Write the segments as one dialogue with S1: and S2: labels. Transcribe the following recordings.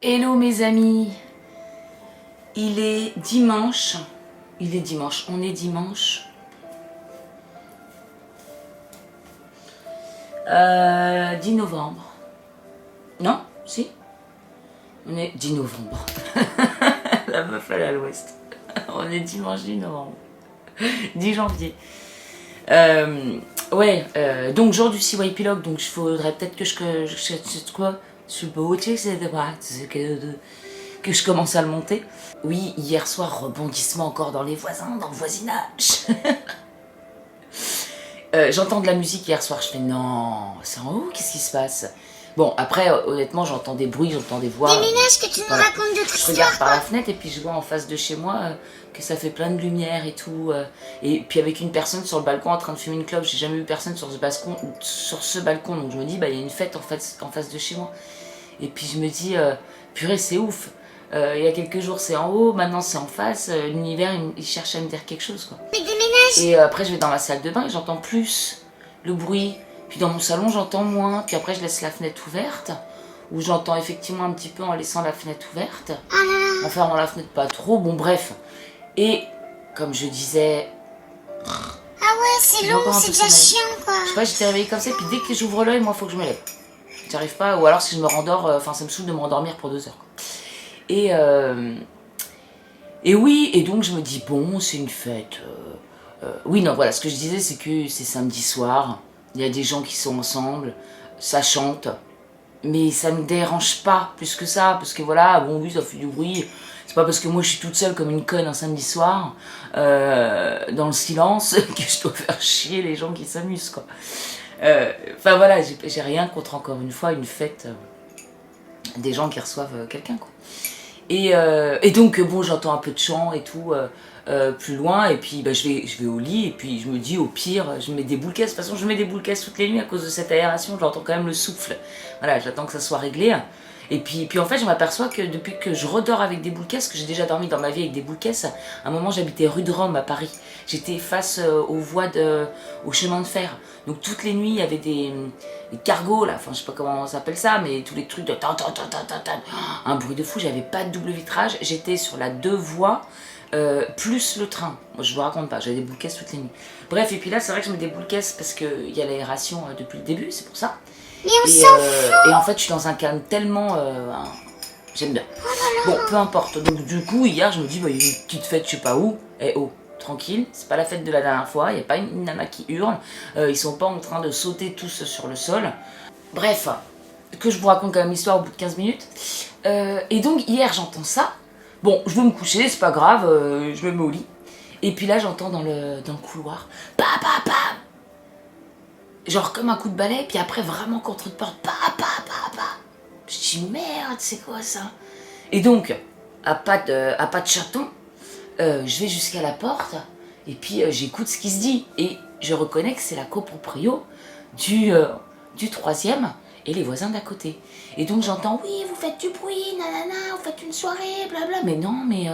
S1: Hello mes amis, il est dimanche, on est dimanche 10 novembre, non, si, on est 10 novembre, la meuf elle est à l'ouest, on est dimanche 10 novembre, 10 janvier, donc jour du CY Epilogue, donc il faudrait peut-être que que je commence à le monter. Oui, hier soir, rebondissement encore dans les voisins, dans le voisinage. J'entends de la musique hier soir, je fais non, c'est en haut, qu'est-ce qui se passe? Bon, après, honnêtement, j'entends des bruits, j'entends des voix.
S2: Des ménages que tu nous racontes d'autres histoires.
S1: Je regarde par la fenêtre et puis je vois en face de chez moi que ça fait plein de lumière et tout. Et puis avec une personne sur le balcon en train de fumer une clope, j'ai jamais vu personne sur ce balcon, donc je me dis, bah il y a une fête en face de chez moi. Et puis je me dis, purée, c'est ouf. Il y a quelques jours c'est en haut, maintenant c'est en face, l'univers il cherche à me dire quelque chose quoi.
S2: Mais des ménages.
S1: Et après je vais dans ma salle de bain et j'entends plus le bruit, puis dans mon salon j'entends moins, puis après je laisse la fenêtre ouverte, où j'entends effectivement un petit peu en laissant la fenêtre ouverte, en fermant la fenêtre pas trop, bon bref. Et comme je disais...
S2: Ah ouais, c'est long, c'est déjà chiant quoi.
S1: Je sais pas, j'étais réveillée comme ça, puis dès que j'ouvre l'œil, moi faut que je me lève. J'arrive pas, ou alors si je me rendors, enfin ça me saoule de me rendormir pour 2 heures quoi. Et oui, et donc je me dis, bon, c'est une fête. Oui, non, voilà, ce que je disais, c'est que c'est samedi soir, il y a des gens qui sont ensemble, ça chante, mais ça me dérange pas plus que ça, parce que voilà, bon, oui, ça fait du bruit. C'est pas parce que moi je suis toute seule comme une conne un samedi soir, dans le silence, que je dois faire chier les gens qui s'amusent, quoi. Enfin voilà, j'ai rien contre, encore une fois, une fête des gens qui reçoivent quelqu'un, quoi. Et donc bon, j'entends un peu de chant et tout plus loin, et puis bah, je vais au lit, et puis je me dis au pire je mets des boules caisses. De toute façon je mets des boules caisses toutes les nuits à cause de cette aération, j'entends quand même le souffle, voilà, j'attends que ça soit réglé. Et puis en fait je m'aperçois que depuis que je redors avec des boules caisses, que j'ai déjà dormi dans ma vie avec des boules caisses, à un moment j'habitais rue de Rome à Paris, j'étais face aux voies au chemin de fer, donc toutes les nuits il y avait des cargos là, enfin je sais pas comment on s'appelle ça, mais tous les trucs de un bruit de fou, j'avais pas de double vitrage, j'étais sur la 2 voies plus le train. Moi, je vous raconte pas, j'avais des boules caisses toutes les nuits. Bref, et puis là c'est vrai que je mets des boules caisses parce qu'il y a l'aération depuis le début, c'est pour ça.
S2: Mais on s'en fout.
S1: Et en fait je suis dans un calme tellement... j'aime bien. Bon, peu importe. Donc du coup hier je me dis, bah, il y a une petite fête je sais pas où. Eh oh, tranquille, c'est pas la fête de la dernière fois, il n'y a pas une nana qui hurle, ils sont pas en train de sauter tous sur le sol. Bref, que je vous raconte quand même l'histoire au bout de 15 minutes. Et donc hier j'entends ça. Bon, je veux me coucher, c'est pas grave, je me mets au lit. Et puis là j'entends dans le couloir, pa pa pa, genre comme un coup de balai, puis après vraiment contre de porte, pa pa pa pa. Je dis merde, c'est quoi ça? Et donc, à pas de chaton, je vais jusqu'à la porte, et puis j'écoute ce qui se dit. Et je reconnais que c'est la coproprio du 3e et les voisins d'à côté. Et donc j'entends, oui, vous faites du bruit, nanana, vous faites une soirée, blabla. Mais non, mais...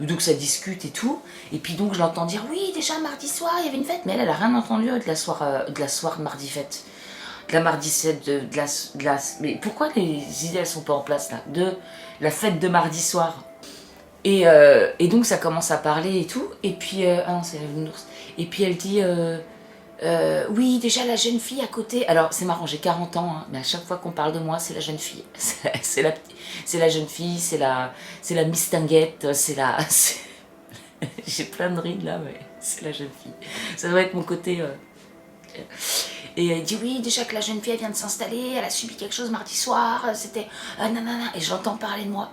S1: donc ça discute et tout. Et puis donc je l'entends dire, oui, déjà mardi soir, il y avait une fête. Mais elle a rien entendu de la soirée de mardi fête. De la mardi 7, mais pourquoi les idées elles sont pas en place là? De la fête de mardi soir. Et donc ça commence à parler et tout. Et puis, ah non, c'est une ours. Et puis elle dit... oui, déjà la jeune fille à côté. Alors c'est marrant, j'ai 40 ans, hein, mais à chaque fois qu'on parle de moi, c'est la jeune fille. C'est la jeune fille, c'est la mistinguette, c'est la... J'ai plein de rides là, mais c'est la jeune fille. Ça doit être mon côté... Et elle dit oui, déjà que la jeune fille elle vient de s'installer, elle a subi quelque chose mardi soir, c'était nanana, et je l'entends parler de moi.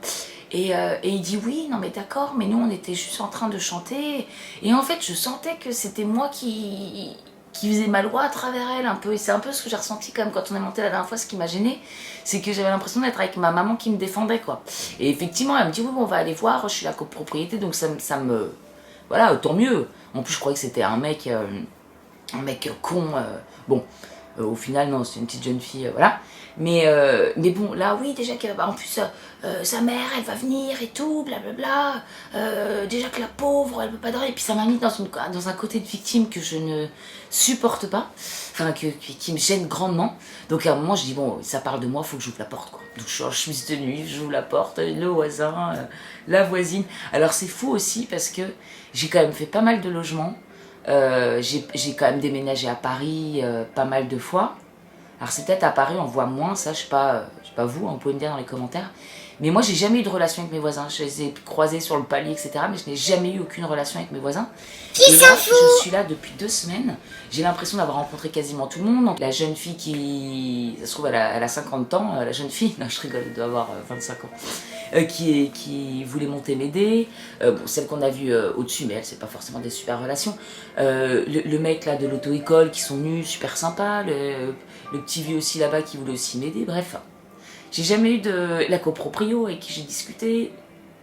S1: Et il dit oui, non mais d'accord, mais nous on était juste en train de chanter. Et en fait je sentais que c'était moi qui faisait ma loi à travers elle un peu. Et c'est un peu ce que j'ai ressenti quand même quand on est monté la dernière fois. Ce qui m'a gênée, c'est que j'avais l'impression d'être avec ma maman qui me défendait quoi. Et effectivement elle me dit oui bon, on va aller voir, je suis la copropriété, donc ça me... Voilà, tant mieux. En plus je croyais que c'était un mec con, bon, Au final, non, c'est une petite jeune fille, voilà. Mais bon, là, oui, déjà que, bah, en plus, sa mère, elle va venir et tout, blablabla. Déjà que la pauvre, elle peut pas dormir. Et puis ça m'a mis dans un côté de victime que je ne supporte pas. Enfin, qui me gêne grandement. Donc à un moment, je dis, bon, ça parle de moi, faut que j'ouvre la porte, quoi. Donc je suis en chemise de nuit, j'ouvre la porte, le voisin, la voisine. Alors c'est fou aussi parce que j'ai quand même fait pas mal de logements. J'ai quand même déménagé à Paris pas mal de fois. Alors c'est peut-être à Paris, on voit moins ça, je sais pas vous, vous pouvez me dire dans les commentaires. Mais moi j'ai jamais eu de relation avec mes voisins, je les ai croisés sur le palier, etc. Mais je n'ai jamais eu aucune relation avec mes voisins.
S2: Qui
S1: Et
S2: s'en
S1: là,
S2: fout?
S1: je suis là depuis 2 semaines, j'ai l'impression d'avoir rencontré quasiment tout le monde. Donc, la jeune fille qui, ça se trouve elle a 50 ans, la jeune fille, non je rigole, elle doit avoir 25 ans. Qui voulait monter m'aider, bon, celle qu'on a vue au-dessus, mais elle, c'est pas forcément des super relations. Le mec là de l'auto-école qui sont nus, super sympa, le petit vieux aussi là-bas qui voulait aussi m'aider, bref. J'ai jamais eu de la coproprio avec qui j'ai discuté.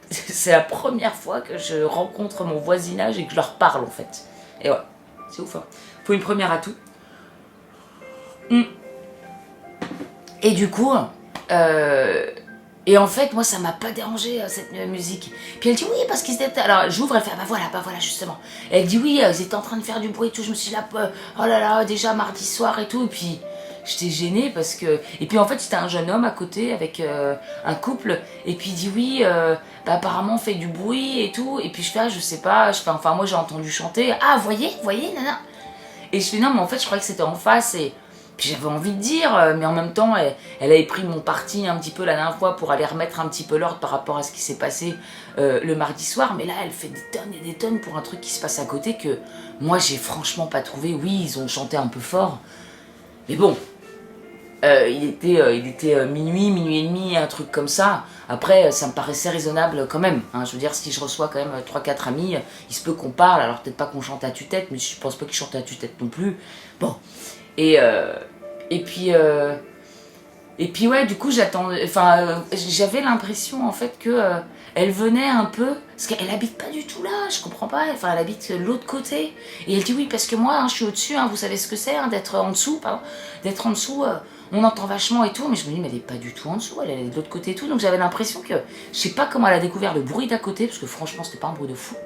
S1: C'est la première fois que je rencontre mon voisinage et que je leur parle en fait. Et ouais, c'est ouf, hein. Faut une première à tout. Et du coup, et en fait, moi, ça m'a pas dérangé cette musique. Puis elle dit oui, parce qu'ils étaient. Alors j'ouvre, elle fait bah voilà, justement. Et elle dit oui, ils étaient en train de faire du bruit et tout. Je me suis dit là, oh là là, déjà mardi soir et tout. Et puis j'étais gênée parce que. Et puis en fait, c'était un jeune homme à côté avec un couple. Et puis il dit oui, bah apparemment on fait du bruit et tout. Et puis je fais, ah, je sais pas. Je fais, enfin, moi j'ai entendu chanter. Ah, voyez, nana. Et je fais non, mais en fait, je croyais que c'était en face et. Puis j'avais envie de dire, mais en même temps, elle avait pris mon parti un petit peu la dernière fois pour aller remettre un petit peu l'ordre par rapport à ce qui s'est passé le mardi soir. Mais là, elle fait des tonnes et des tonnes pour un truc qui se passe à côté que moi, j'ai franchement pas trouvé. Oui, ils ont chanté un peu fort. Mais bon, il était minuit et demi, un truc comme ça. Après, ça me paraissait raisonnable quand même. Hein. Je veux dire, si je reçois quand même 3-4 amis, il se peut qu'on parle. Alors peut-être pas qu'on chante à tue-tête, mais je pense pas qu'ils chantent à tue-tête non plus. Bon. Et puis ouais, du coup j'avais l'impression en fait que elle venait un peu, parce qu'elle habite pas du tout là, je comprends pas, enfin elle habite de l'autre côté. Et elle dit oui parce que moi hein, je suis au-dessus, hein, vous savez ce que c'est hein, d'être en dessous, on entend vachement et tout, mais je me dis mais elle est pas du tout en dessous, elle est de l'autre côté et tout, donc j'avais l'impression que, je sais pas comment elle a découvert le bruit d'à côté, parce que franchement c'était pas un bruit de fou.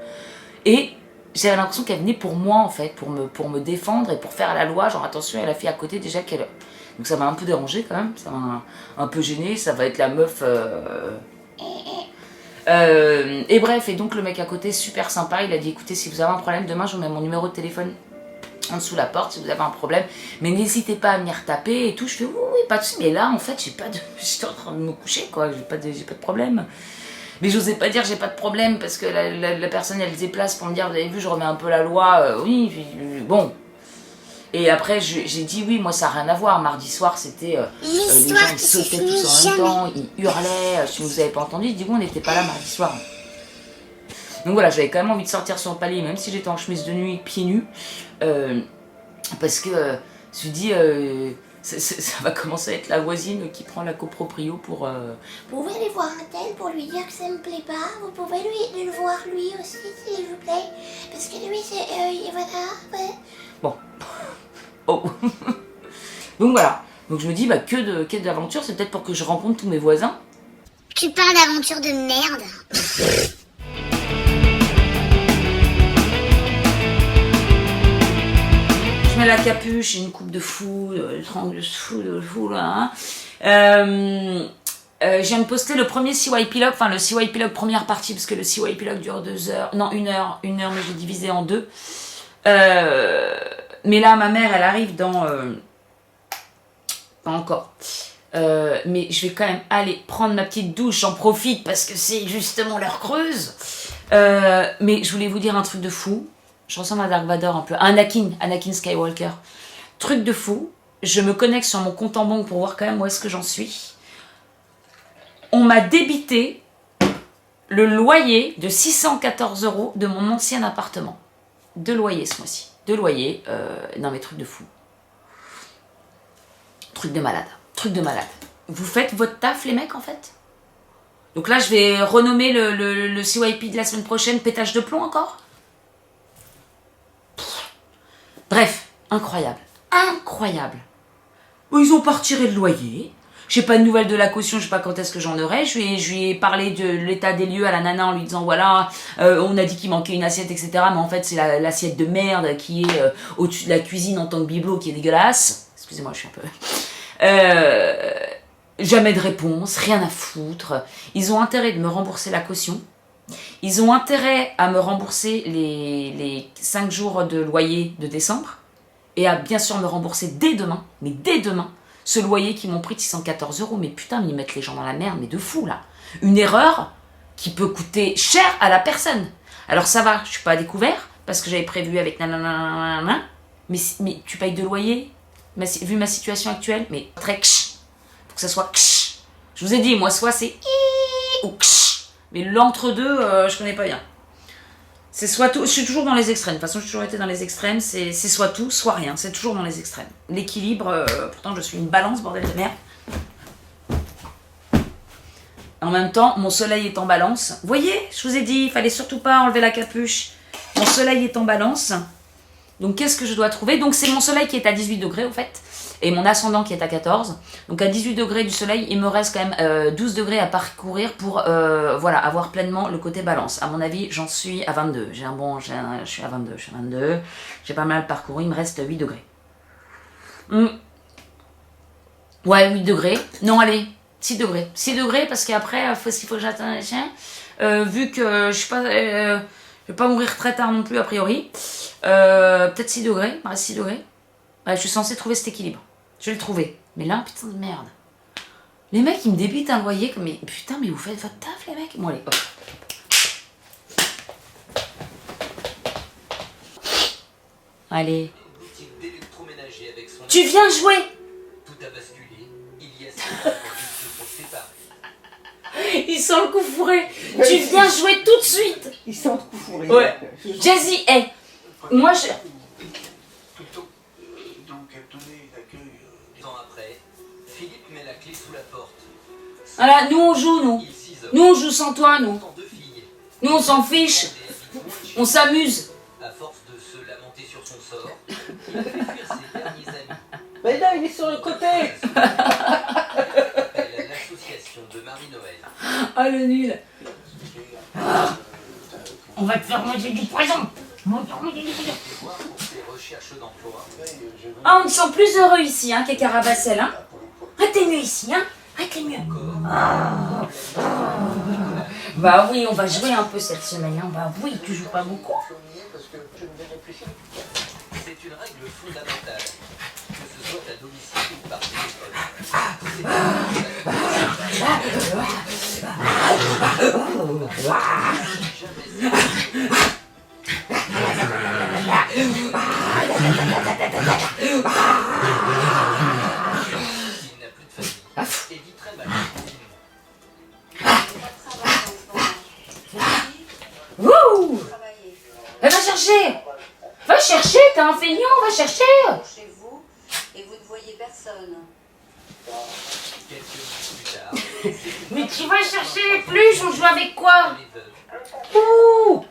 S1: Et j'avais l'impression qu'elle venait pour moi en fait, pour me défendre et pour faire la loi, genre attention, elle a fait à côté déjà qu'elle... Donc ça m'a un peu dérangé quand même, ça m'a un peu gêné, ça va être la meuf... Et bref, et donc le mec à côté, super sympa, il a dit écoutez, si vous avez un problème, demain je vous mets mon numéro de téléphone en dessous de la porte si vous avez un problème, mais n'hésitez pas à venir taper et tout. Je fais oui, pas de soucis, mais là en fait, j'étais en train de me coucher quoi, j'ai pas de problème. Mais j'osais pas dire j'ai pas de problème parce que la personne elle se déplace pour me dire vous avez vu je remets un peu la loi, oui, bon. Et après j'ai dit oui moi ça n'a rien à voir, mardi soir c'était les gens ils sautaient tous en même temps, ils hurlaient, si vous avez pas entendu, je dis oui on n'était pas là mardi soir. Donc voilà, j'avais quand même envie de sortir sur le palier même si j'étais en chemise de nuit, pieds nus, parce que je me dis ça va commencer à être la voisine qui prend la coproprio pour...
S2: Vous pouvez aller voir un tel pour lui dire que ça me plaît pas. Vous pouvez le voir lui aussi, s'il vous plaît. Parce que lui, c'est... voilà, ouais.
S1: Bon. Oh. Donc voilà. Donc je me dis, bah que d'aventure, c'est peut-être pour que je rencontre tous mes voisins.
S2: Tu parles d'aventure de merde.
S1: Je mets la capuche, j'ai une coupe de fou, de fou là. Hein. Je viens de poster le premier CY Epilogue, enfin le CY Epilogue première partie, parce que le CY Epilogue dure 2 heures, non 1 heure, mais j'ai divisé en 2. Mais là, ma mère, elle arrive dans... pas encore. Mais je vais quand même aller prendre ma petite douche, j'en profite, parce que c'est justement l'heure creuse. Mais je voulais vous dire un truc de fou. Je ressemble à Dark Vador un peu. Anakin Skywalker. Truc de fou. Je me connecte sur mon compte en banque pour voir quand même où est-ce que j'en suis. On m'a débité le loyer de 614 € de mon ancien appartement. 2 loyers ce mois-ci. 2 loyers. Non mais truc de fou. Truc de malade. Vous faites votre taf les mecs en fait. Donc là je vais renommer le CYP de la semaine prochaine pétage de plomb encore. Bref, incroyable. Bon, ils ont pas retiré le loyer. J'ai pas de nouvelles de la caution, je sais pas quand est-ce que j'en aurai. Je lui ai parlé de l'état des lieux à la nana en lui disant voilà, on a dit qu'il manquait une assiette, etc. Mais en fait, c'est l'assiette de merde qui est au-dessus de la cuisine en tant que bibelot qui est dégueulasse. Excusez-moi, je suis un peu. Jamais de réponse, rien à foutre. Ils ont intérêt de me rembourser la caution. Ils ont intérêt à me rembourser les 5 jours de loyer de décembre. Et à bien sûr me rembourser dès demain, mais dès demain, ce loyer qui m'ont pris de 614 €. Mais putain, mais ils mettent les gens dans la merde, mais de fou là. Une erreur qui peut coûter cher à la personne. Alors ça va, je suis pas à découvert, parce que j'avais prévu avec nanana, mais tu payes de loyer, vu ma situation actuelle, mais très ksh. Faut que ça soit ksh. Je vous ai dit, moi, soit c'est ou ksh. Mais l'entre-deux, je connais pas bien. C'est soit tout, je suis toujours dans les extrêmes. De toute façon, j'ai toujours été dans les extrêmes. C'est soit tout, soit rien. C'est toujours dans les extrêmes. L'équilibre, pourtant, je suis une balance, bordel de merde. En même temps, mon soleil est en balance. Vous voyez, je vous ai dit, il fallait surtout pas enlever la capuche. Mon soleil est en balance. Donc, qu'est-ce que je dois trouver? Donc, c'est mon soleil qui est à 18 degrés, au fait. Et mon ascendant qui est à 14. Donc, à 18 degrés du soleil, il me reste quand même 12 degrés à parcourir pour voilà, avoir pleinement le côté balance. À mon avis, j'en suis à 22. Je suis à 22. J'ai pas mal parcouru. Il me reste 8 degrés. Ouais, 8 degrés. Non, allez, 6 degrés. 6 degrés parce qu'après, il faut que j'attende les chiens. Vu que je suis pas... je vais pas mourir très tard non plus, a priori. Peut-être 6 degrés. Il me reste 6 degrés. Ouais, je suis censée trouver cet équilibre. Je vais le trouver. Mais là, putain de merde. Les mecs, ils me débitent un loyer comme... Mais putain, mais vous faites votre taf, les mecs. Bon, allez, hop. Allez. Tu viens jouer.
S3: Tout a basculé. Il y a 6 ans, ils se sont séparés.
S1: Ils sont le coup fourré. Tu viens jouer tout de suite.
S4: Ils sont le coup fourré.
S1: Ouais. Jazzy, hey. Moi, je...
S3: Temps après, Philippe met la clé sous la porte.
S1: Voilà, nous on joue, nous.
S3: Il s'isole.
S1: Nous on joue sans toi, nous.
S3: Tant de filles.
S1: Nous on s'en fiche. On s'amuse.
S3: À force de se lamenter sur son sort, il fait fuir ses derniers amis.
S4: Mais non, il est sur le côté.
S3: Elle a l'association de Marie-Noël.
S1: Ah, le nul. On va te faire manger du poison.
S3: Et voir pour ses recherches d'emploi.
S1: Ah, on te sent plus heureux ici, hein, qu'à Carabassel, hein. Ah, t'es mieux ici, hein. Ah, t'es mieux. Bah oui, on va jouer un peu cette semaine, hein. Bah oui, tu joues pas beaucoup.
S3: C'est une règle fondamentale, que ce soit à domicile ou par téléphone. Il n'a plus de famille et vit très mal.
S1: Wouh. Va chercher. Va chercher, t'es un feignant, va chercher.
S5: Chez vous et vous ne voyez personne.
S3: Quelques minutes plus tard,
S1: Mais tu vas chercher les pluches, on joue avec quoi?
S3: les veuves.
S1: Ouh.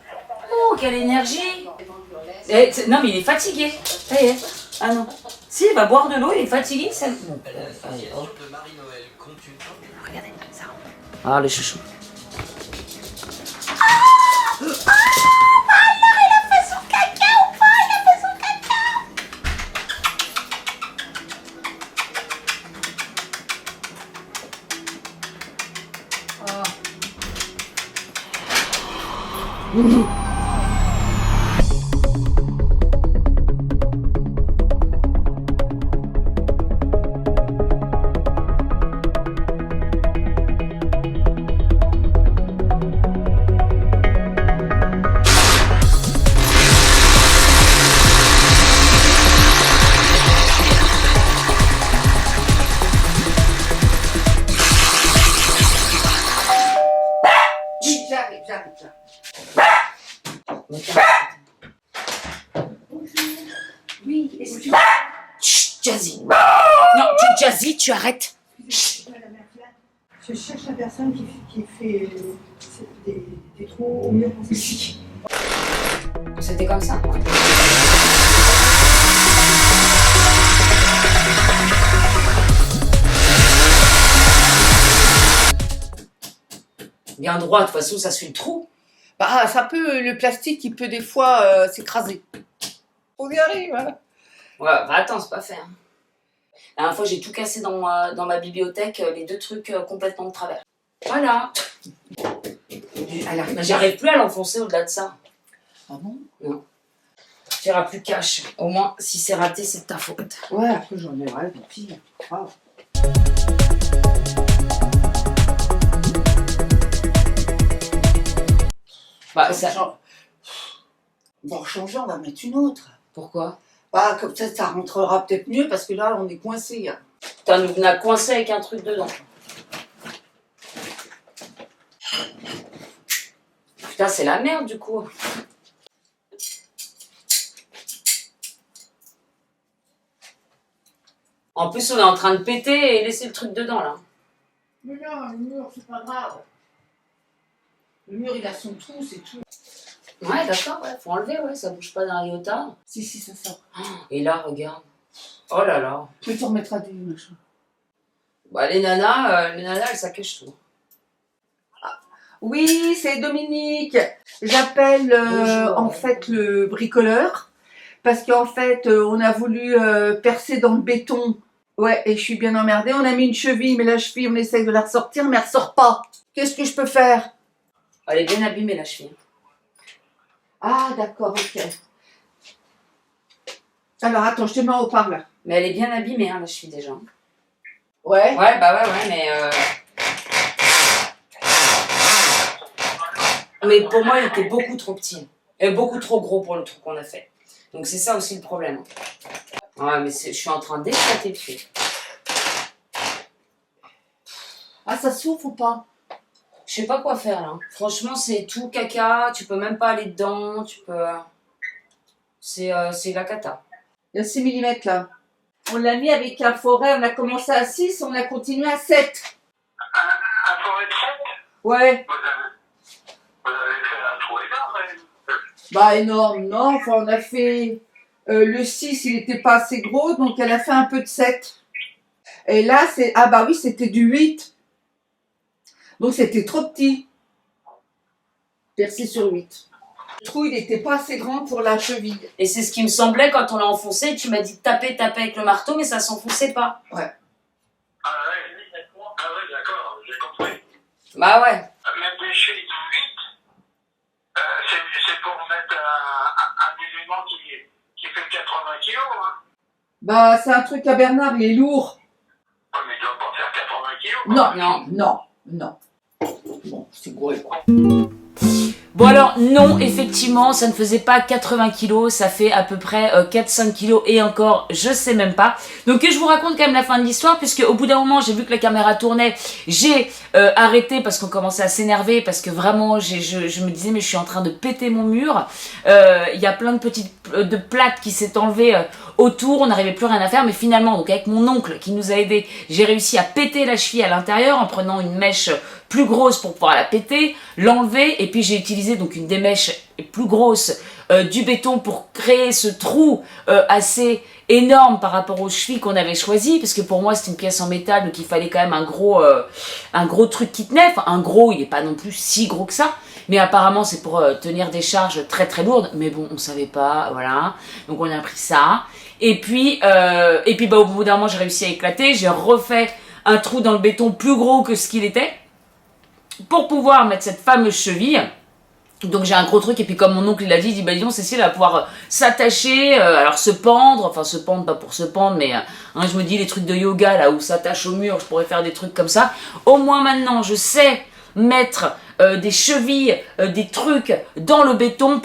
S1: Oh, quelle énergie. Non, mais il est fatigué. Ça y est. Ah non. Si, il va boire de l'eau, il est fatigué. Ça... Bon.
S3: L'association de Marie-Noël compte une...
S1: Regardez, ça. Ah, le chouchou.
S4: J'arrive. Oui, excuse-moi.
S1: Chut, Jazzy. Non, Jazzy, tu arrêtes.
S4: Je cherche la personne qui fait des trous au mur ici.
S1: C'était comme ça. Bien droit, de toute façon, ça suit le trou.
S6: Bah, ça peut, le plastique, il peut des fois s'écraser. On y arrive, hein.
S1: Ouais, bah attends, c'est pas fait. Hein. La dernière fois, j'ai tout cassé dans ma bibliothèque, les 2 trucs complètement de travers. Voilà.
S6: Alors,
S1: Mais j'arrive plus à l'enfoncer au-delà de ça.
S6: ah bon?
S1: Non. Tu iras plus cash. Au moins, si c'est raté, c'est de ta faute.
S6: Ouais, après j'en ai rêve, et puis... Wow.
S1: Bah, ça...
S6: On va changer, on va mettre une autre.
S1: Pourquoi?
S6: Bah, comme ça rentrera peut-être mieux, parce que là, on est coincé. Hein.
S1: T'en as coincé avec un truc dedans. Putain, c'est la merde, du coup. En plus, on est en train de péter et laisser le truc dedans, là.
S6: Mais non, le mur, c'est pas grave. Le mur, il a son trou, c'est tout.
S1: Ouais, d'accord, ouais, faut enlever, ouais, ça bouge pas d'un iota.
S6: Si, ça sort.
S1: Et là, regarde. Oh là là.
S6: Mais tu remettras du machin.
S1: Bah, les nanas, elles s'accachent tout.
S6: Oui, c'est Dominique. J'appelle
S1: Bonjour.
S6: en fait le bricoleur parce qu'en fait on a voulu percer dans le béton. Ouais, et je suis bien emmerdée. On a mis une cheville, mais la cheville on essaye de la ressortir, mais elle ressort pas. Qu'est-ce que je peux faire?
S1: Elle est bien abîmée, la cheville.
S6: Ah d'accord, ok. Alors attends, je te mets en haut-parleur.
S1: Mais elle est bien abîmée, hein, la cheville, déjà.
S6: Ouais.
S1: Ouais, bah ouais, mais... Mais pour moi, il était beaucoup trop petit. Et beaucoup trop gros pour le truc qu'on a fait. Donc c'est ça aussi le problème. Ouais, mais je suis en train d'éclater le truc.
S6: Ah, ça s'ouvre ou pas?
S1: Je sais pas quoi faire, là. Franchement, c'est tout caca. Tu peux même pas aller dedans. Tu peux... C'est la cata.
S6: Il y a 6 mm là. On l'a mis avec un forêt, on a commencé à 6, on a continué à 7.
S7: Un forêt de 7?
S6: Ouais.
S7: Vous avez fait un trou énorme.
S6: Bah énorme, non, enfin on a fait le 6, il était pas assez gros, donc elle a fait un peu de 7. Et là, c'est, ah bah oui, c'était du 8. Donc c'était trop petit. Percé sur 8. Le trou, il était pas assez grand pour la cheville.
S1: Et c'est ce qui me semblait quand on l'a enfoncé. Tu m'as dit de taper avec le marteau, mais ça s'enfonçait pas.
S7: Ah ouais, d'accord, j'ai compris.
S1: Bah ouais.
S7: Mettre des chevilles de 8, c'est pour mettre un élément qui fait 80 kilos. Hein.
S6: Bah c'est un truc à Bernard, il est lourd.
S7: Ouais, mais il doit pas faire 80 kilos.
S6: Non. Bon, c'est gros quoi.
S1: Bon alors non, effectivement, ça ne faisait pas 80 kilos, ça fait à peu près 4-5 kilos et encore, je sais même pas. Donc je vous raconte quand même la fin de l'histoire, puisque au bout d'un moment, j'ai vu que la caméra tournait, j'ai arrêté parce qu'on commençait à s'énerver, parce que vraiment, je me disais, mais je suis en train de péter mon mur. Il y a plein de petites de plates qui s'est enlevées autour, on n'arrivait plus rien à faire, mais finalement, donc avec mon oncle qui nous a aidés, j'ai réussi à péter la cheville à l'intérieur en prenant une mèche plus grosse pour pouvoir la péter, l'enlever, et puis j'ai utilisé donc une des mèches plus grosse du béton pour créer ce trou assez énorme par rapport aux chevilles qu'on avait choisi, parce que pour moi c'était une pièce en métal, donc il fallait quand même un gros truc qui tenait. Enfin un gros, il n'est pas non plus si gros que ça, mais apparemment c'est pour tenir des charges très très lourdes, mais bon on savait pas, voilà, donc on a pris ça, et puis bah, au bout d'un moment j'ai réussi à éclater, j'ai refait un trou dans le béton plus gros que ce qu'il était pour pouvoir mettre cette fameuse cheville. Donc j'ai un gros truc, et puis comme mon oncle il a dit, bah dis donc Cécile elle va pouvoir s'attacher, alors se pendre pas pour se pendre, mais je me dis les trucs de yoga là où s'attache au mur, je pourrais faire des trucs comme ça. Au moins maintenant je sais mettre des chevilles, des trucs dans le béton,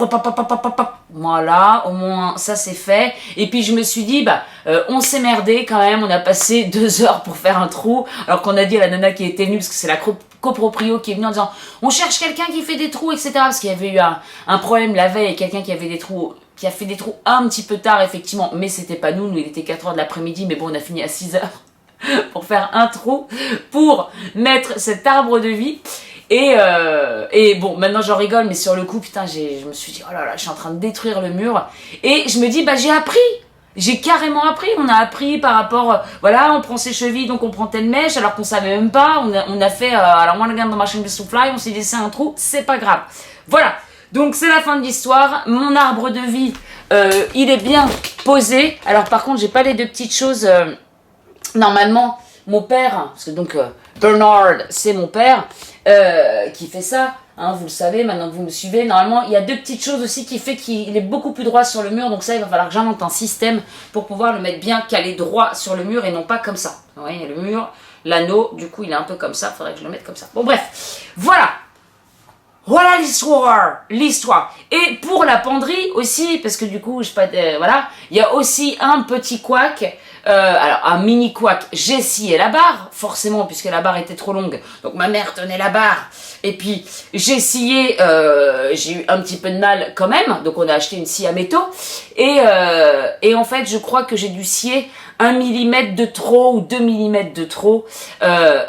S1: voilà, au moins ça c'est fait. Et puis je me suis dit, bah on s'est merdé quand même, on a passé 2 heures pour faire un trou, alors qu'on a dit à la nana qui était venue, parce que c'est la coproprio qui est venue en disant on cherche quelqu'un qui fait des trous, etc. Parce qu'il y avait eu un problème la veille, quelqu'un qui avait des trous, qui a fait des trous un petit peu tard effectivement, mais c'était pas nous, il était 4h de l'après-midi, mais bon on a fini à 6h pour faire un trou, pour mettre cet arbre de vie. Et bon, maintenant j'en rigole, mais sur le coup, putain, je me suis dit, oh là là, je suis en train de détruire le mur. Et je me dis, bah j'ai appris J'ai carrément appris, on a appris par rapport, voilà, on prend ses chevilles, donc on prend telle mèche, alors qu'on savait même pas, on a fait, alors moi, le gars dans ma chaîne de souffle, on s'est laissé un trou, c'est pas grave. Voilà, donc c'est la fin de l'histoire, mon arbre de vie, il est bien posé, alors par contre, j'ai pas les deux petites choses, normalement, mon père, parce que donc, Bernard, c'est mon père, qui fait ça, hein, vous le savez, maintenant que vous me suivez, normalement, il y a deux petites choses aussi qui fait qu'il est beaucoup plus droit sur le mur, donc ça, il va falloir que j'invente un système pour pouvoir le mettre bien calé droit sur le mur et non pas comme ça. Vous voyez, le mur, l'anneau, du coup, il est un peu comme ça, il faudrait que je le mette comme ça. Bon, bref, voilà. Voilà l'histoire. Et pour la penderie aussi, parce que du coup, voilà, il y a aussi un petit couac, alors un mini couac, j'ai scié la barre, forcément, puisque la barre était trop longue, donc ma mère tenait la barre, et puis j'ai scié, j'ai eu un petit peu de mal quand même, donc on a acheté une scie à métaux, et en fait, je crois que j'ai dû scier 1 mm de trop, ou 2 mm de trop,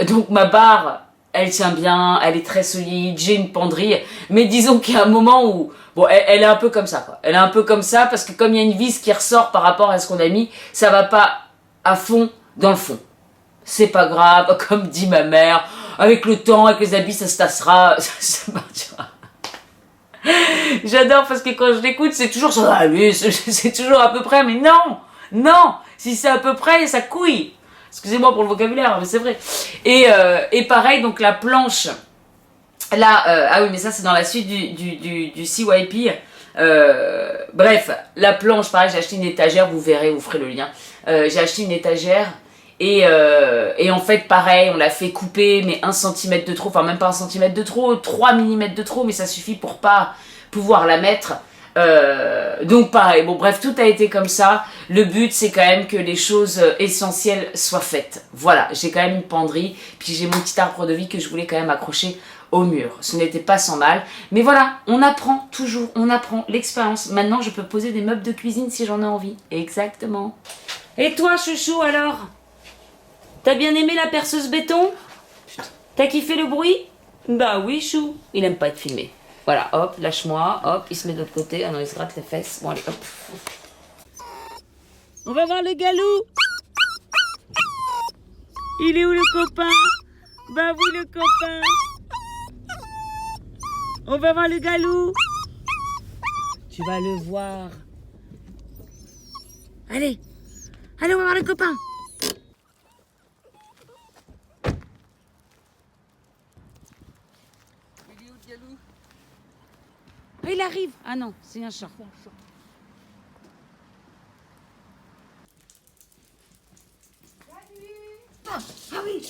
S1: donc ma barre, elle tient bien, elle est très solide, j'ai une penderie, mais disons qu'il y a un moment où, bon, elle est un peu comme ça, quoi. Elle est un peu comme ça, parce que comme il y a une vis qui ressort par rapport à ce qu'on a mis, ça va pas à fond dans le fond. C'est pas grave, comme dit ma mère, avec le temps, avec les habits, ça se tassera, ça partira. J'adore, parce que quand je l'écoute, c'est toujours ça, allez, c'est toujours à peu près, mais non, si c'est à peu près, ça couille. Excusez-moi pour le vocabulaire, mais c'est vrai. Et pareil, donc la planche, là, ah oui, mais ça c'est dans la suite du CYP. Bref, la planche, pareil, j'ai acheté une étagère, vous verrez, vous ferez le lien. J'ai acheté une étagère et en fait, pareil, on l'a fait couper, mais 1 cm de trop, enfin même pas 1 cm de trop, 3 mm de trop, mais ça suffit pour pas pouvoir la mettre. Donc pareil, bon bref, tout a été comme ça. Le but c'est quand même que les choses essentielles soient faites. Voilà, j'ai quand même une penderie, puis j'ai mon petit arbre de vie que je voulais quand même accrocher au mur. Ce n'était pas sans mal, mais voilà, on apprend toujours, on apprend l'expérience. Maintenant je peux poser des meubles de cuisine si j'en ai envie. Exactement. Et toi chouchou alors? T'as bien aimé la perceuse béton? T'as kiffé le bruit? Bah oui chou, il aime pas être filmé. Voilà, hop, lâche-moi, hop, il se met de l'autre côté. Ah non, il se gratte les fesses. Bon, allez, hop. On va voir le galou. Il est où le copain? Bah oui, le copain. On va voir le galou. Tu vas le voir. Allez, on va voir le copain. Il arrive. Ah non, c'est un chat. Ah oui.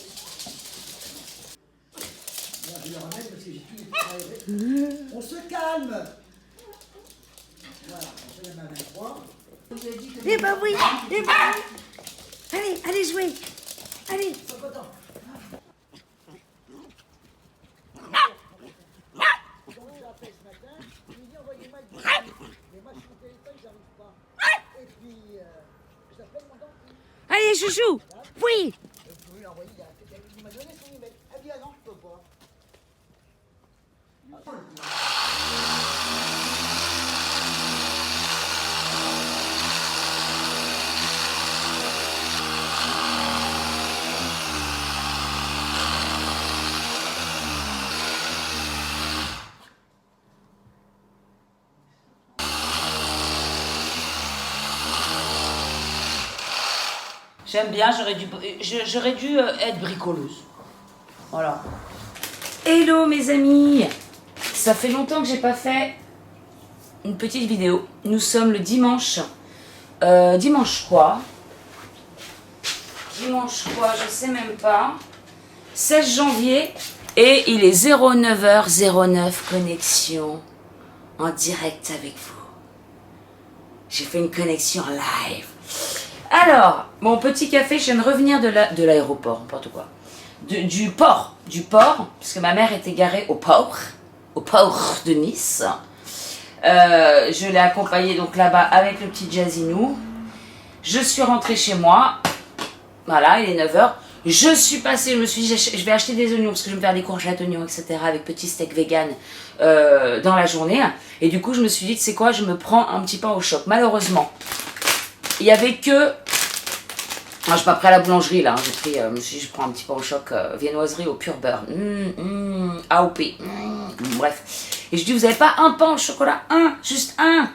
S8: On se calme. Voilà, on fait la main à 3.
S2: Eh ben oui, eh ben oui. Allez, jouez. Allez.
S1: Allez, chouchou. Oui.
S8: Il m'a donné son email. Elle dit ah non, je peux pas.
S1: J'aime bien, j'aurais dû être bricoleuse. Voilà. Hello mes amis. Ça fait longtemps que j'ai pas fait une petite vidéo. Nous sommes le dimanche. Dimanche quoi? Je sais même pas. 16 janvier. Et il est 09h09 connexion en direct avec vous. J'ai fait une connexion live. Alors, mon petit café, je viens de revenir de l'aéroport, n'importe quoi. Du port, parce que ma mère était garée au port de Nice. Je l'ai accompagnée donc là-bas avec le petit Jazinou. Je suis rentrée chez moi. Voilà, il est 9h. Je suis passée, je me suis dit, je vais acheter des oignons, parce que je vais me faire des courgettes, oignons, etc. avec petit steak vegan dans la journée. Et du coup, je me suis dit, tu sais quoi, je me prends un petit pain au choc. Malheureusement, il y avait que... Moi, je suis pas prêt à la boulangerie là, hein. J'ai pris, je me suis dit, je prends un petit pain au choc, viennoiserie au pur beurre, AOP, bref. Et je dis, vous avez pas un pain au chocolat, juste un.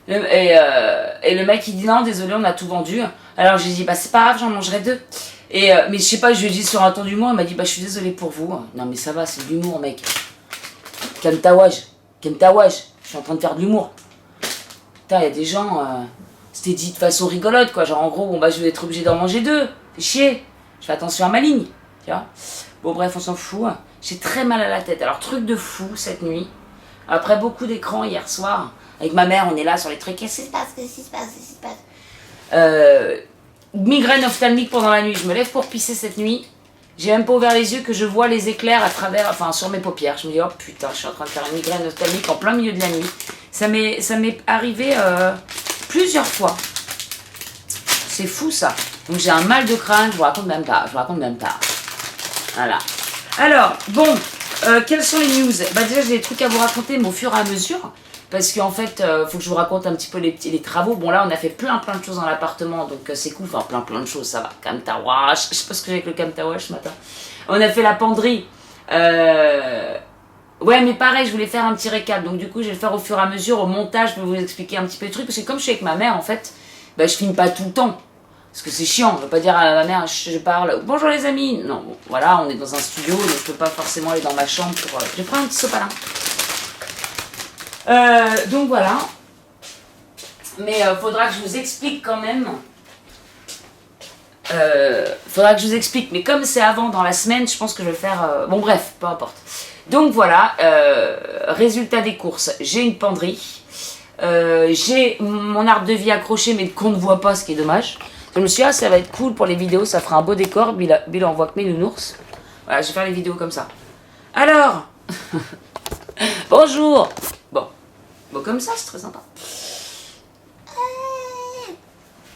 S1: Et le mec il dit, non, désolé, on a tout vendu. Alors j'ai dit, bah c'est pas grave, j'en mangerai 2. Mais je sais pas, je lui ai dit sur un ton d'humour, il m'a dit, bah je suis désolé pour vous. Non mais ça va, c'est de l'humour mec. Calme ta wage, je suis en train de faire de l'humour. Putain, il y a des gens... C'était dit de façon rigolote, quoi. Genre, en gros, bon, bah, je vais être obligé d'en manger 2. Fais chier. Je fais attention à ma ligne. Tu vois. Bon, bref, on s'en fout. J'ai très mal à la tête. Alors, truc de fou cette nuit. Après beaucoup d'écrans hier soir, avec ma mère, on est là sur les trucs. Qu'est-ce qui se passe? Qu'est-ce qui se passe? Qu'est-ce qui se passe? Migraine ophtalmique pendant la nuit. Je me lève pour pisser cette nuit. J'ai même pas ouvert les yeux que je vois les éclairs à travers, enfin, sur mes paupières. Je me dis, oh putain, je suis en train de faire une migraine ophtalmique en plein milieu de la nuit. Ça m'est arrivé plusieurs fois. C'est fou ça. Donc j'ai un mal de crâne, je vous raconte même pas. Voilà. Alors, bon, quelles sont les news? Bah déjà j'ai des trucs à vous raconter, mais au fur et à mesure. Parce qu'en fait, faut que je vous raconte un petit peu les travaux. Bon là, on a fait plein de choses dans l'appartement, donc c'est cool. Enfin, plein de choses, ça va. Camtawash, je sais pas ce que j'ai avec le camtawash ce matin. On a fait la penderie. Ouais, mais pareil, je voulais faire un petit récap. Donc du coup, je vais le faire au fur et à mesure. Au montage, je vais vous expliquer un petit peu le truc. Parce que comme je suis avec ma mère, en fait, bah, je filme pas tout le temps. Parce que c'est chiant. Je vais pas dire à ma mère, je parle, bonjour les amis. Non, bon, voilà, on est dans un studio, donc je peux pas forcément aller dans ma chambre pour... Je vais prendre un petit sopalin. Donc voilà. Mais faudra que je vous explique quand même. Faudra que je vous explique. Mais comme c'est avant dans la semaine, je pense que je vais le faire... Bon bref, peu importe. Donc voilà, résultat des courses. J'ai une penderie. J'ai mon arbre de vie accroché mais qu'on ne voit pas, ce qui est dommage. Je me suis dit, ah, ça va être cool pour les vidéos, ça fera un beau décor. Bill envoie que mes nounours. Voilà, je vais faire les vidéos comme ça. Alors, bonjour. Bon, comme ça, c'est très sympa.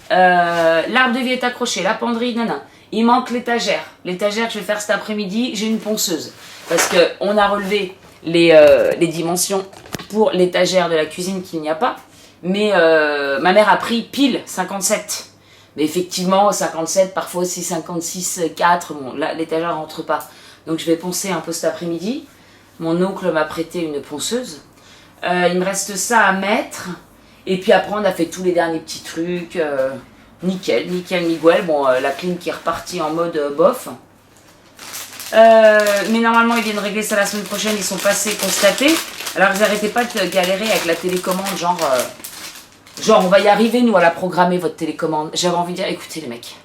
S1: L'arbre de vie est accroché, la penderie, nana. Il manque l'étagère. L'étagère que je vais faire cet après-midi, j'ai une ponceuse. Parce qu'on a relevé les dimensions pour l'étagère de la cuisine qu'il n'y a pas. Mais ma mère a pris pile 57. Mais effectivement, 57, parfois aussi 56, 4. Bon, là, l'étagère ne rentre pas. Donc je vais poncer un peu cet après-midi. Mon oncle m'a prêté une ponceuse. Il me reste ça à mettre. Et puis après, on a fait tous les derniers petits trucs. Nickel. Bon, la clim qui est repartie en mode bof. Mais normalement, ils viennent régler ça la semaine prochaine. Ils sont passés constatés. Alors, vous n'arrêtez pas de galérer avec la télécommande. Genre, on va y arriver, nous, à la programmer, votre télécommande. J'avais envie de dire, écoutez, les mecs.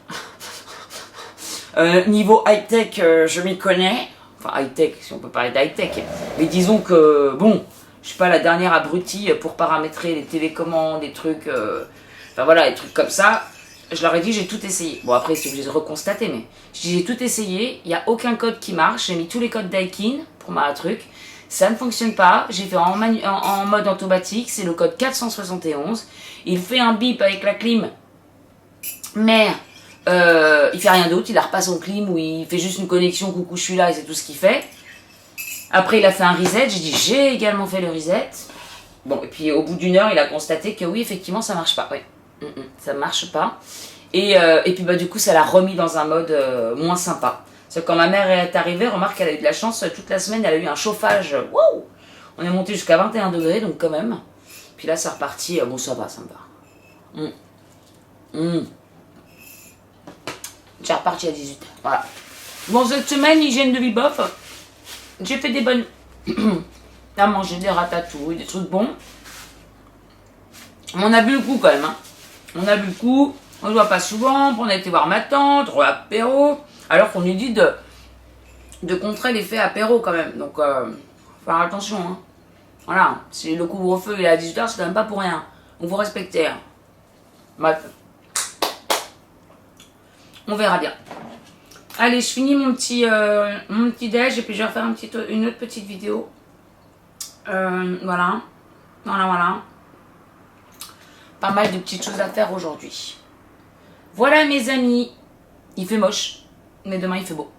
S1: Niveau high-tech, je m'y connais. Enfin, high-tech, si on peut parler d'high-tech. Mais disons que, bon... Je suis pas la dernière abrutie pour paramétrer les télécommandes, des trucs... Enfin voilà, des trucs comme ça. Je leur ai dit, j'ai tout essayé. Bon, après, c'est obligé de reconstater, mais... Je dis, j'ai tout essayé. Il n'y a aucun code qui marche. J'ai mis tous les codes Daikin pour ma truc. Ça ne fonctionne pas. J'ai fait en mode automatique. C'est le code 471. Il fait un bip avec la clim. Mais... il fait rien d'autre. Il la repasse en clim ou il fait juste une connexion. Coucou, je suis là et c'est tout ce qu'il fait. Après, il a fait un reset. J'ai dit, j'ai également fait le reset. Bon, et puis au bout d'une heure, il a constaté que oui, effectivement, ça marche pas. Oui, ça marche pas. Et puis, bah, du coup, ça l'a remis dans un mode moins sympa. Parce que quand ma mère est arrivée, remarque qu'elle a eu de la chance. Toute la semaine, elle a eu un chauffage. Wow! On est monté jusqu'à 21 degrés, donc quand même. Puis là, c'est reparti. Bon, ça va, ça me va. C'est reparti à 18h. Voilà. Bon, cette semaine, hygiène de vie bof. J'ai fait des bonnes... à manger des ratatouilles, des trucs bons. On a bu le coup quand même. Hein. On a bu le coup. On ne se voit pas souvent. On a été voir ma tante, apéro. Alors qu'on lui dit de contrer l'effet apéro quand même. Donc, faire attention. Hein. Voilà. Si le couvre-feu est à 18h, c'est quand même pas pour rien. On vous respectait. Hein. Bref. On verra bien. Allez, je finis mon petit déj et puis je vais refaire une autre petite vidéo. Voilà. Pas mal de petites choses à faire aujourd'hui. Voilà mes amis. Il fait moche, mais demain il fait beau.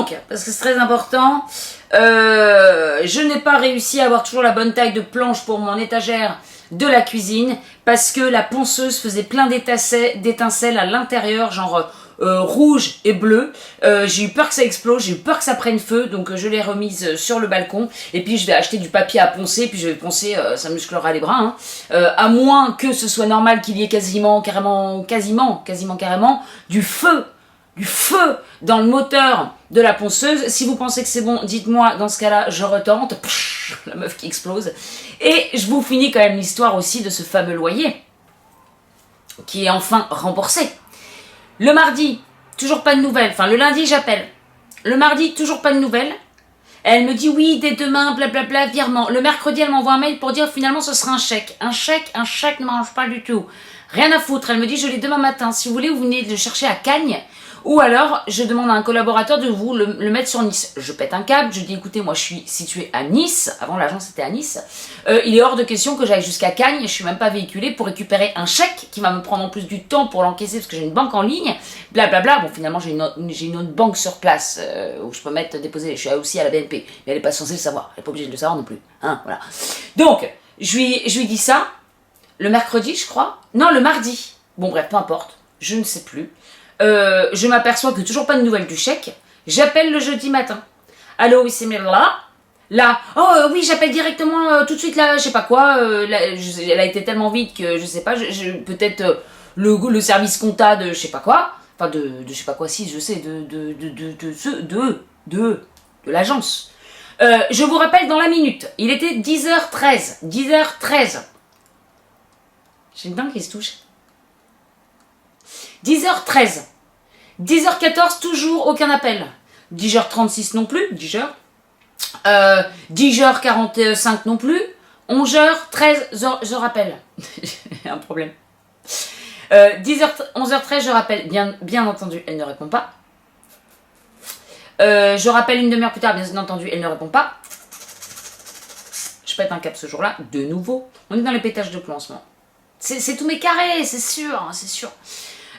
S1: Donc, parce que c'est très important, je n'ai pas réussi à avoir toujours la bonne taille de planche pour mon étagère de la cuisine parce que la ponceuse faisait plein d'étincelles à l'intérieur, genre rouge et bleu. J'ai eu peur que ça explose, j'ai eu peur que ça prenne feu, donc je l'ai remise sur le balcon. Et puis je vais acheter du papier à poncer, puis je vais poncer, ça musclera les bras. Hein. À moins que ce soit normal qu'il y ait quasiment du feu dans le moteur de la ponceuse. Si vous pensez que c'est bon, dites-moi, dans ce cas-là, je retente. Psh, la meuf qui explose. Et je vous finis quand même l'histoire aussi de ce fameux loyer, qui est enfin remboursé. Le mardi, toujours pas de nouvelles. Enfin, le lundi, j'appelle. Le mardi, toujours pas de nouvelles. Elle me dit oui, dès demain, blablabla, virement. Le mercredi, elle m'envoie un mail pour dire finalement ce sera un chèque. Un chèque ne m'arrange pas du tout. Rien à foutre. Elle me dit je l'ai demain matin. Si vous voulez, vous venez le chercher à Cagnes. Ou alors, je demande à un collaborateur de vous le mettre sur Nice. Je pète un câble, je dis écoutez, moi je suis située à Nice, avant l'agence était à Nice, il est hors de question que j'aille jusqu'à Cagnes, je suis même pas véhiculée pour récupérer un chèque qui va me prendre en plus du temps pour l'encaisser parce que j'ai une banque en ligne, blablabla. Bon, finalement j'ai une autre banque sur place où je peux déposer, je suis aussi à la BNP, mais elle est pas censée le savoir, elle est pas obligée de le savoir non plus. Hein, voilà. Donc, je lui dis ça, le mercredi je crois, non le mardi, bon bref, peu importe, je ne sais plus. Je m'aperçois que toujours pas de nouvelles du chèque. J'appelle le jeudi matin. Allô, oui, c'est là. Oh oui, j'appelle directement tout de suite là, je sais pas quoi. Elle a été tellement vite que je sais pas. Peut-être le service compta de je sais pas quoi. Enfin de je sais pas quoi. Si je sais de l'agence. Je vous rappelle dans la minute. Il était 10h13. 10h13. J'ai une dent qui se touche. 10h13. 10h14, toujours aucun appel. 10h36 non plus, 10h. 10h45 non plus. 11h13, je rappelle. J'ai un problème. 11h13, je rappelle. Bien entendu, elle ne répond pas. Je rappelle une demi-heure plus tard, bien entendu, elle ne répond pas. Je pète un cap ce jour-là, de nouveau. On est dans les pétages de plomb en ce moment. C'est tous mes carrés, c'est sûr, hein, c'est sûr.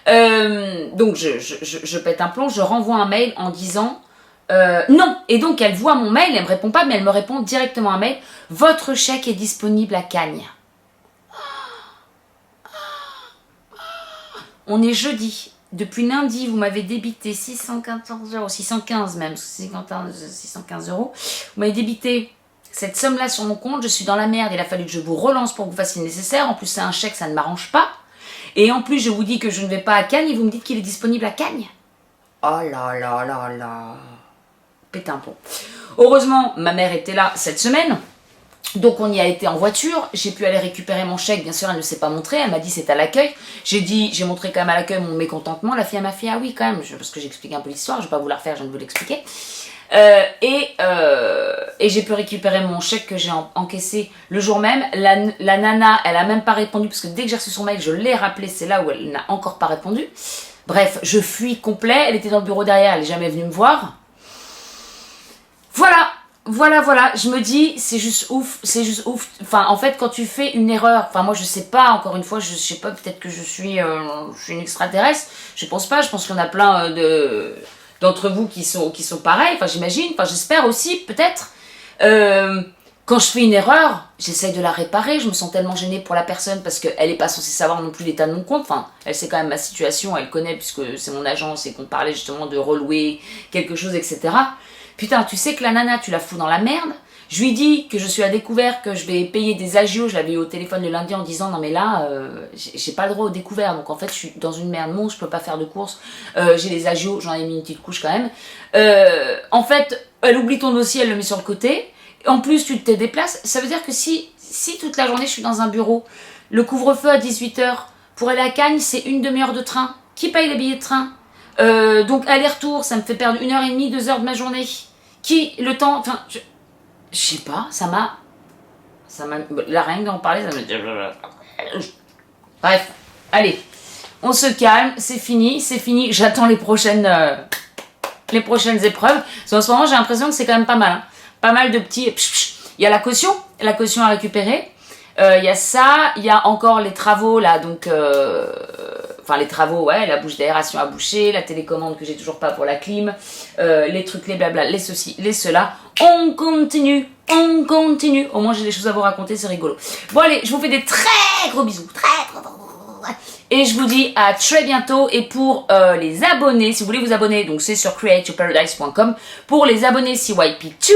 S1: Donc je pète un plomb, je renvoie un mail en disant non. Et donc elle voit mon mail, elle me répond pas, mais elle me répond directement un mail. Votre chèque est disponible à Cagnes. On est jeudi. Depuis lundi, vous m'avez débité 614 €, 615 même, 615 €. Vous m'avez débité cette somme-là sur mon compte. Je suis dans la merde. Il a fallu que je vous relance pour que vous fassiez le nécessaire. En plus, c'est un chèque, ça ne m'arrange pas. Et en plus, je vous dis que je ne vais pas à Cagnes et vous me dites qu'il est disponible à Cagnes. Oh là là là là. Pété un plomb. Heureusement, ma mère était là cette semaine. Donc on y a été en voiture, j'ai pu aller récupérer mon chèque, bien sûr elle ne s'est pas montrée, elle m'a dit c'est à l'accueil. J'ai montré quand même à l'accueil mon mécontentement, la fille elle m'a fait ah oui quand même, parce que j'explique un peu l'histoire, je ne vais pas vous la refaire, je viens de vous l'expliquer. Et j'ai pu récupérer mon chèque que j'ai encaissé le jour même. La nana, elle a même pas répondu, parce que dès que j'ai reçu son mail, je l'ai rappelé, c'est là où elle n'a encore pas répondu. Bref, je fuis complet, elle était dans le bureau derrière, elle n'est jamais venue me voir. Voilà, je me dis, c'est juste ouf. Enfin, en fait, quand tu fais une erreur, enfin, moi, je sais pas, encore une fois, je sais pas, peut-être que je suis une extraterrestre, je pense pas, je pense qu'il y en a plein d'entre vous qui sont pareils, enfin, j'imagine, enfin, j'espère aussi, peut-être. Quand je fais une erreur, j'essaye de la réparer, je me sens tellement gênée pour la personne, parce qu'elle n'est pas censée savoir non plus l'état de mon compte, enfin, elle sait quand même ma situation, elle connaît, puisque c'est mon agence, et qu'on parlait justement de relouer quelque chose, etc. Putain, tu sais que la nana, tu la fous dans la merde. Je lui dis que je suis à découvert, que je vais payer des agios. Je l'avais eu au téléphone le lundi en disant non mais là, j'ai pas le droit au découvert. Donc en fait, je suis dans une merde monstre, je peux pas faire de courses. J'ai les agios, j'en ai mis une petite couche quand même. En fait, elle oublie ton dossier, elle le met sur le côté. En plus, tu te déplaces. Ça veut dire que si toute la journée, je suis dans un bureau, le couvre-feu à 18h, pour aller à Cagnes, c'est une demi-heure de train. Qui paye les billets de train ? Donc aller-retour, ça me fait perdre 1h30, 2 heures de ma journée. Qui, le temps, enfin, je sais pas, ça m'a, la rien d'en parler, ça me... Bref, allez, on se calme, c'est fini, j'attends les prochaines épreuves. En ce moment, j'ai l'impression que c'est quand même pas mal, hein. Pas mal de petits... Il y a la caution à récupérer, il y a ça, il y a encore les travaux, là, donc... enfin les travaux, ouais, la bouche d'aération à boucher, la télécommande que j'ai toujours pas pour la clim, les trucs, les blabla, les ceci, les cela. On continue. Au moins j'ai des choses à vous raconter, c'est rigolo. Bon allez, je vous fais des très gros bisous, et je vous dis à très bientôt. Et pour les abonnés, si vous voulez vous abonner, donc c'est sur createyourparadise.com. Pour les abonnés CYP2,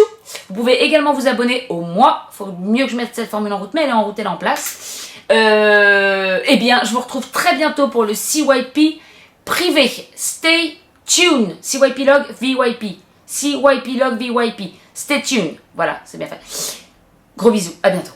S1: vous pouvez également vous abonner au mois. Faut mieux que je mette cette formule en route, mais elle est en route, elle est en place. Eh bien, je vous retrouve très bientôt pour le CYP privé. Stay tuned. CYP log VYP. CYP log VYP. Stay tuned. Voilà, c'est bien fait. Gros bisous, à bientôt.